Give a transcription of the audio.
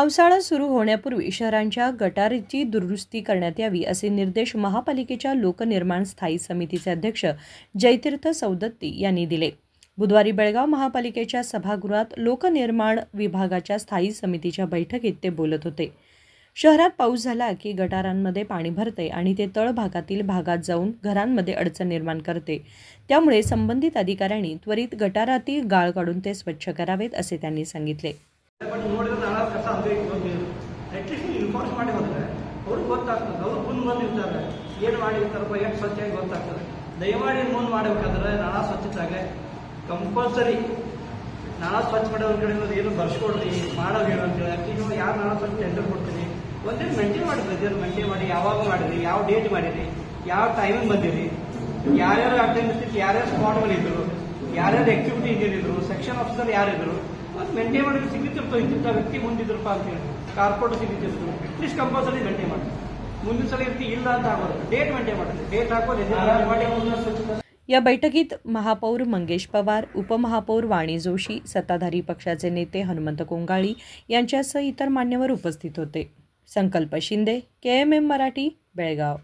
पावसाळा सुरू होण्यापूर्वी शहरांच्या गटारीची दुरुस्ती करण्यात यावी असे निर्देश महापालिकेच्या लोकनिर्माण स्थायी समितीचे अध्यक्ष जयतीर्थ सौदत्ती यांनी दिले। बुधवारी बेळगाव महापालिकेच्या सभागृहात लोकनिर्माण विभागाच्या स्थायी समितीच्या बैठकीत ते बोलत होते। शहरात पाऊस झाला की गटारांमध्ये पाणी भरते आणि ते तळभागातील भागात जाऊन घरांमध्ये अडचण निर्माण करते। त्यामुळे संबंधित अधिकाऱ्यांनी त्वरित गटारातील गाळ काढून ते स्वच्छ करावेत असे त्यांनी सांगितले। ಬಟ್ ನೋಡಿದ್ರೆ ನಾಳೆ ಕಸ ಆಗಬೇಕು ಗೊತ್ತಿಲ್ಲ ಅಟ್ಲೀಸ್ಟ್ ಇನ್ಫಾರ್ಮ್ ಮಾಡಿ ಹೋದರೆ ಅವ್ರಿಗೆ ಗೊತ್ತಾಗ್ತದೆ। ಅವ್ರು ಮುಂದೆ ಬಂದಿರ್ತಾರೆ ಏನು ಮಾಡಿರ್ತಾರಪ್ಪ ಎಷ್ಟು ಸ್ವಚ್ಛವಾಗಿ ಗೊತ್ತಾಗ್ತದೆ। ದಯಮಾಡಿ ಮುಂದೆ ಮಾಡಬೇಕಾದ್ರೆ ನಾಳ ಸ್ವಚ್ಛತಾಗೆ ಕಂಪಲ್ಸರಿ ನಾಳ ಸ್ವಚ್ಛ ಮಾಡೋರ ಕಡೆ ಏನು ಬರ್ಸ್ಕೊಡ್ರಿ ಮಾಡೋದು ಏನು ಅಂತೇಳಿ ಆ್ಯಕ್ಚುಲಿ ಯಾರು ನಾಳ ಸ್ವಚ್ಛ ಟೆಂಡರ್ ಕೊಡ್ತೀನಿ ಒಂದೇನು ಮೇಂಟೈನ್ ಮಾಡಿ ಪ್ರತಿಯೊಂದು ಮೇಂಟೈನ್ ಮಾಡಿ ಯಾವಾಗ ಮಾಡಿರಿ ಯಾವ ಡೇಟ್ ಮಾಡಿರಿ ಯಾವ ಟೈಮಿಂಗ್ ಬಂದಿರಿ ಯಾರ್ಯಾರು ಅಟೆಂಡೆನ್ಸ್ ಯಾರ್ಯಾರು ಸ್ಪಾಟ್ಗಳು ಇದ್ದರು ಯಾರ್ಯಾರು ಆಕ್ಟಿವಿಟಿ ಇಂಜಿನಿಯರ್ ಸೆಕ್ಷನ್ ಆಫೀಸರ್ ಯಾರಿದ್ರು ಮತ್ತು ಮೇಂಟೈನ್ ಮಾಡಿ ಸಿಗ್ತಿರ್ತಾವೆ ಇಂಥ ವ್ಯಕ್ತಿ ಮುಂದಿದ್ರಪ್ಪ ಅಂತೇಳಿ ಕಾರ್ಪೊರೇಟ್ ಸಿಗ್ತಿರ್ತು ಅಟ್ಲೀಸ್ಟ್ ಕಂಪಲ್ಸರಿ ಮೇಂಟೈನ್ ಮಾಡಿ ಮುಂದಿನ ಸಲ ಇರ್ತಿ ಇಲ್ಲ ಅಂತ ಆಗೋದು ಡೇಟ್ ಮೇಂಟೈನ್ ಮಾಡಿದ್ರೆ ಡೇಟ್ ಹಾಕೋದು ಮಾಡಿ। या बैठकीत महापौर मंगेश पवार, उपमहापौर वाणी जोशी, सत्ताधारी पक्षाचे नेते हनुमंत कोंगाळी यांच्यासह इतर मान्यवर उपस्थित होते। संकल्प शिंदे, KMM मराठी, बेळगाव।